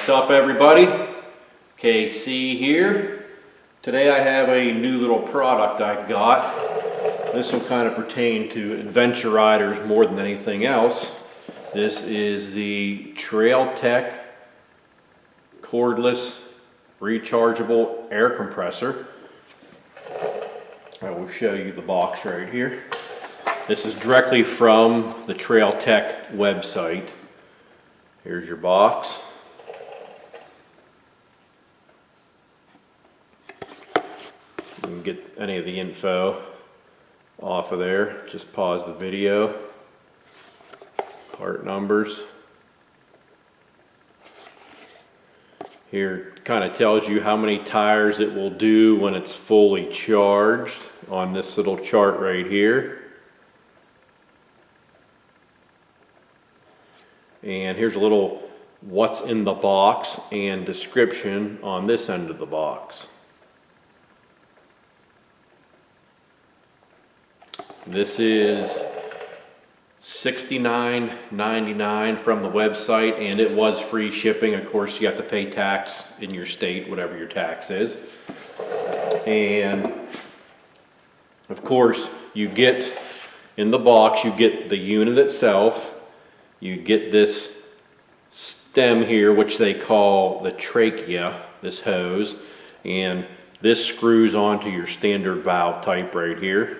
What's up, everybody? KC here. Today I have a new little product I got. This will kind of pertain to adventure riders more than anything else. This is the Trail Tech cordless rechargeable air compressor. I will show you the box right here. This is directly from the Trail Tech website. Here's your box. You can get any of the info off of there. Just pause the video. Part numbers. Here kind of tells you how many tires it will do when it's fully charged on this little chart right here. And here's a little what's in the box and description on this end of the box. This is $69.99 from the website, and it was free shipping. Of course, you have to pay tax in your state, whatever your tax is. And of course, you get in the box, you get the unit itself. You get this stem here, which they call the trachea, this hose, and this screws onto your standard valve type right here.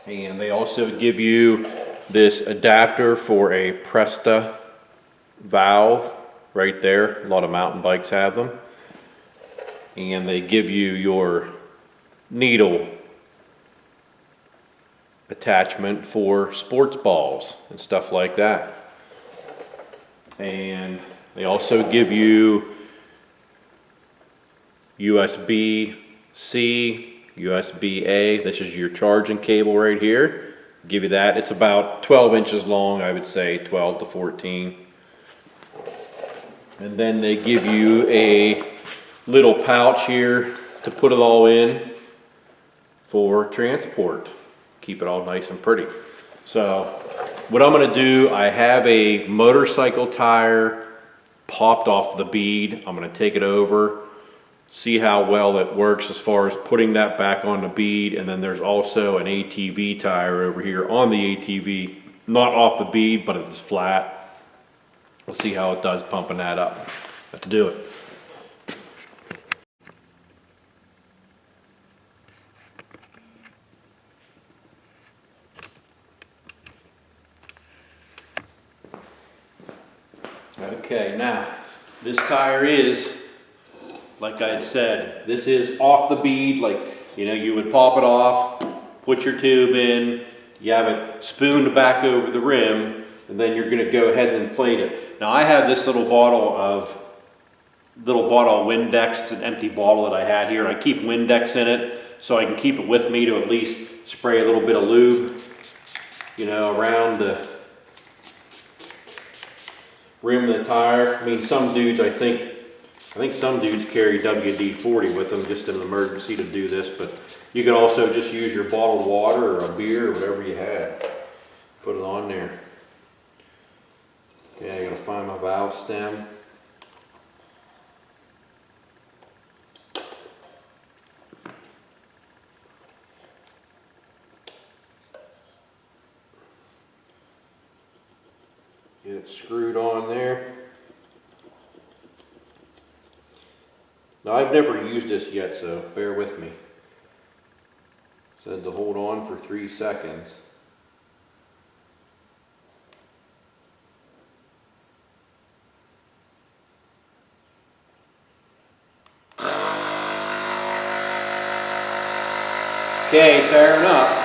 And they also give you this adapter for a Presta valve right there. A lot of mountain bikes have them. And they give you your needle attachment for sports balls and stuff like that. And they also give you USB-C, USB-A. This is your charging cable right here. Give you that. It's about 12 inches long, I would say 12 to 14. And then they give you a little pouch here to put it all in for transport. Keep it all nice and pretty. So what I'm going to do, I have a motorcycle tire popped off the bead. I'm going to take it over, see how well it works as far as putting that back on the bead. And then there's also an ATV tire over here on the ATV, not off the bead, but it's flat. We'll see how it does pumping that up. Have to do it. Okay, now this tire is, like I had said, this is off the bead. Like, you know, you would pop it off, put your tube in, you have it spooned back over the rim, and then you're going to go ahead and inflate it. Now I have this little bottle of Windex. It's an empty bottle that I had here. I keep Windex in it so I can keep it with me to at least spray a little bit of lube, you know, around the rim of the tire. I mean, some dudes, I think some dudes carry WD-40 with them just in an emergency to do this, but you can also just use your bottled water or a beer or whatever you had. Put it on there. Okay, I gotta find my valve stem. Get it screwed on there. Now I've never used this yet, so bear with me. It said to hold on for 3 seconds. Okay, it's airing up.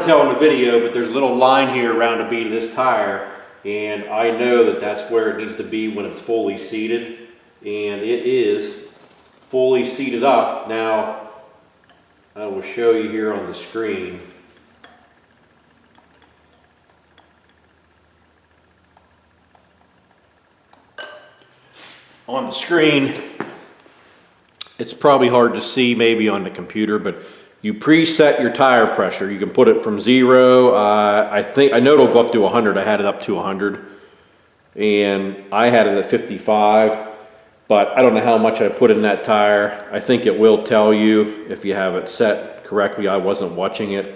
to tell in the video, but there's a little line here around the bead of this tire, and I know that that's where it needs to be when it's fully seated, and it is fully seated up. Now, I will show you here on the screen. On the screen, it's probably hard to see maybe on the computer, but you preset your tire pressure. You can put it from 0. I know it'll go up to 100. I had it up to 100, and I had it at 55. But I don't know how much I put in that tire. I think it will tell you if you have it set correctly. I wasn't watching it,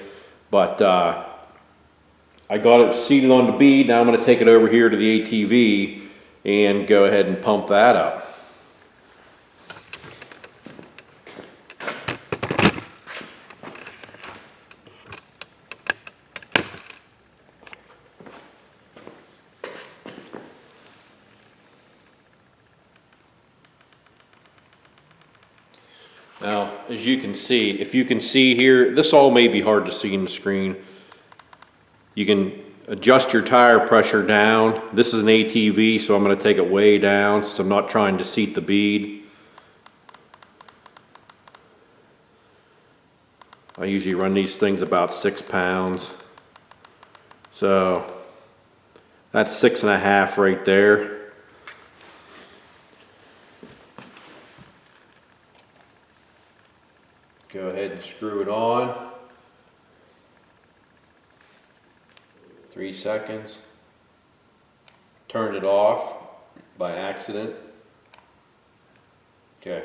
but I got it seated on the bead. Now I'm going to take it over here to the ATV and go ahead and pump that up. Now, as you can see, if you can see here, this all may be hard to see in the screen. You can adjust your tire pressure down. This is an ATV, so I'm going to take it way down since I'm not trying to seat the bead. I usually run these things about 6 pounds. So that's 6.5 right there. Go ahead and screw it on. 3 seconds. Turn it off by accident. Okay.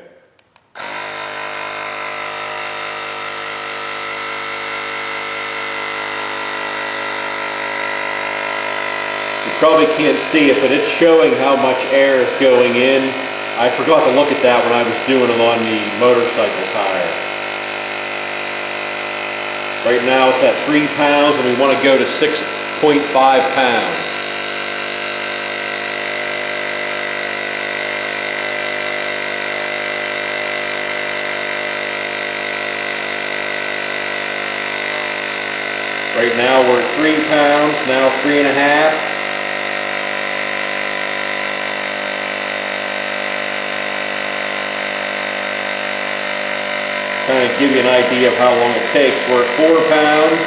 You probably can't see it, but it's showing how much air is going in. I forgot to look at that when I was doing it on the motorcycle tire. Right now it's at 3 pounds and we want to go to 6.5 pounds. Right now we're at 3 pounds, now 3.5. Kind of give you an idea of how long it takes. We're at 4 pounds.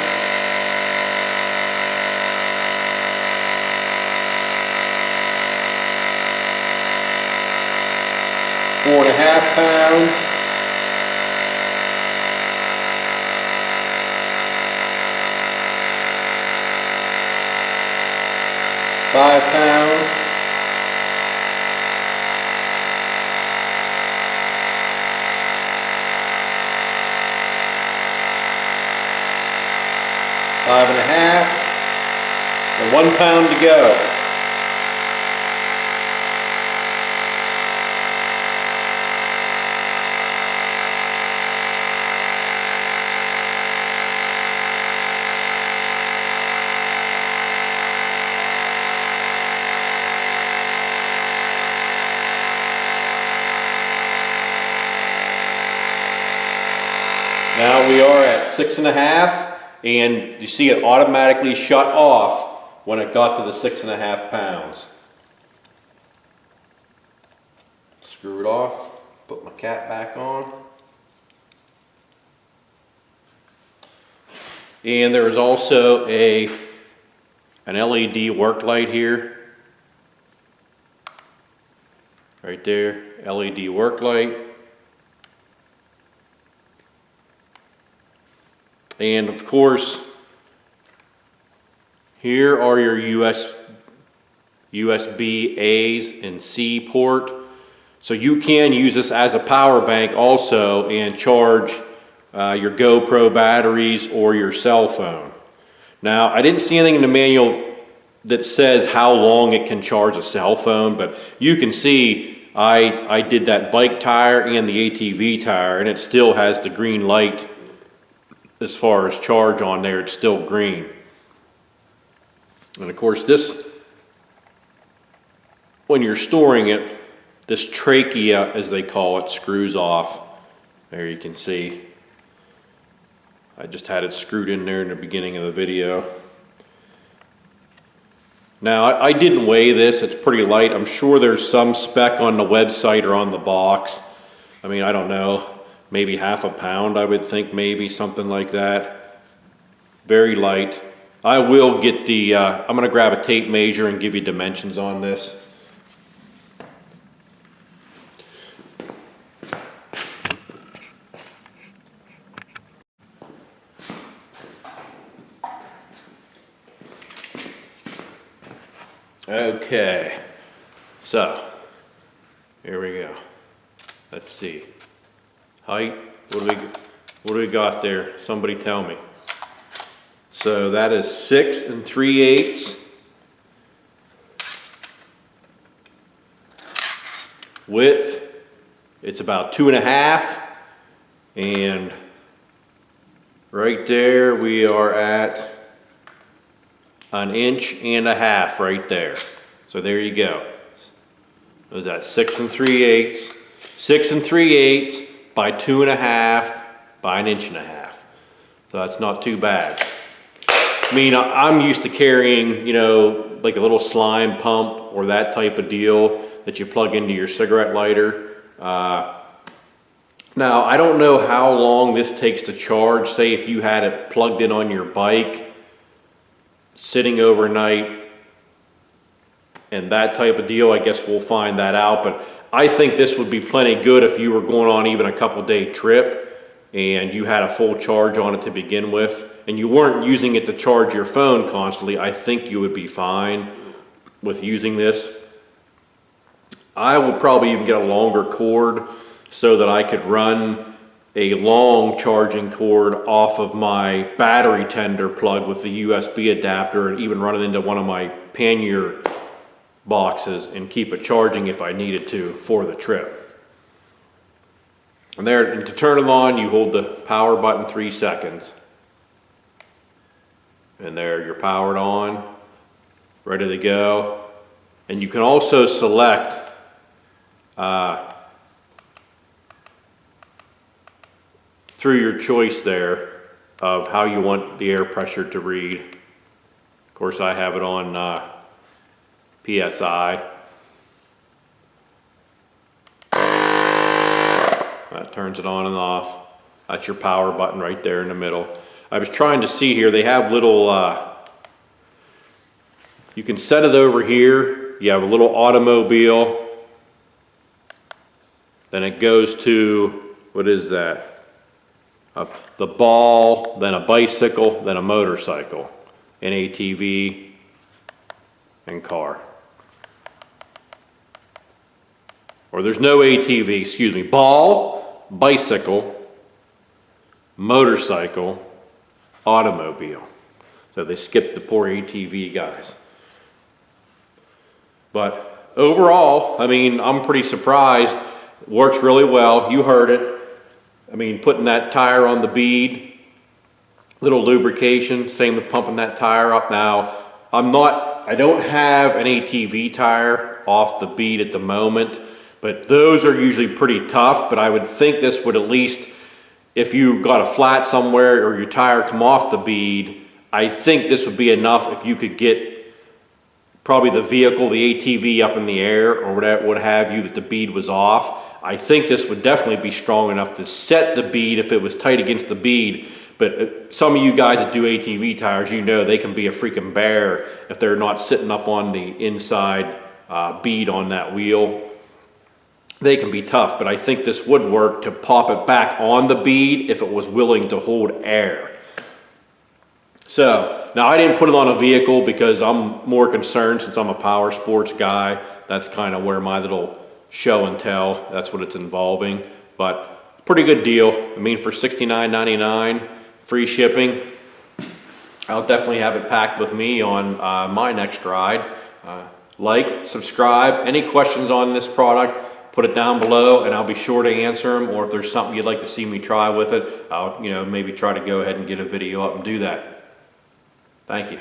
Four and a half pounds. 5 pounds. 5.5, and 1 pound to go. Now we are at 6.5. And you see it automatically shut off when it got to the 6.5 pounds. Screw it off, put my cap back on. And there is also an LED work light here. Right there, LED work light. And of course, here are your USB A's and C port. So you can use this as a power bank also and charge your GoPro batteries or your cell phone. Now, I didn't see anything in the manual that says how long it can charge a cell phone, but you can see I did that bike tire and the ATV tire, and it still has the green light. As far as charge on there, it's still green. And of course this, when you're storing it, this trachea, as they call it, screws off. There you can see. I just had it screwed in there in the beginning of the video. Now, I didn't weigh this, it's pretty light. I'm sure there's some spec on the website or on the box. I mean, I don't know, maybe half a pound, I would think, maybe something like that. Very light. I will get the, I'm gonna grab a tape measure and give you dimensions on this. Okay, so here we go. Let's see. Height, what do we got there? Somebody tell me. So that is 6 3/8. Width, it's about 2.5. And right there we are at 1.5 inches right there. So there you go. What was that? 6 3/8. 6 3/8 by 2.5 by 1.5 inches. So that's not too bad. I mean, I'm used to carrying, you know, like a little slime pump or that type of deal that you plug into your cigarette lighter. Now, I don't know how long this takes to charge. Say if you had it plugged in on your bike, sitting overnight, and that type of deal, I guess we'll find that out. But I think this would be plenty good if you were going on even a couple-day trip and you had a full charge on it to begin with, and you weren't using it to charge your phone constantly. I think you would be fine with using this. I would probably even get a longer cord so that I could run a long charging cord off of my battery tender plug with the USB adapter, and even run it into one of my pannier boxes and keep it charging if I needed to for the trip. And there, and to turn it on, you hold the power button 3 seconds. And there, you're powered on, ready to go. And you can also select through your choice there of how you want the air pressure to read. Of course, I have it on PSI. That turns it on and off. That's your power button right there in the middle. I was trying to see here, they have little, you can set it over here. You have a little automobile. Then it goes to, what is that? The ball, then a bicycle, then a motorcycle, an ATV, and car. Or there's no ATV, excuse me. Ball, bicycle, motorcycle, automobile. So they skipped the poor ATV guys. But overall, I mean, I'm pretty surprised. It works really well. You heard it. I mean, putting that tire on the bead, little lubrication, same with pumping that tire up. Now, I don't have an ATV tire off the bead at the moment, but those are usually pretty tough. But I would think this would at least, if you got a flat somewhere or your tire come off the bead, I think this would be enough if you could get probably the vehicle, the ATV up in the air or whatever, what have you, that the bead was off. I think this would definitely be strong enough to set the bead if it was tight against the bead. But some of you guys that do ATV tires, you know they can be a freaking bear if they're not sitting up on the inside bead on that wheel. They can be tough, but I think this would work to pop it back on the bead if it was willing to hold air. So, now I didn't put it on a vehicle because I'm more concerned since I'm a power sports guy. That's kind of where my little show and tell, that's what it's involving. But pretty good deal. I mean, for $69.99, free shipping, I'll definitely have it packed with me on my next ride. Like, subscribe. Any questions on this product, put it down below and I'll be sure to answer them. Or if there's something you'd like to see me try with it, I'll maybe try to go ahead and get a video up and do that. Thank you.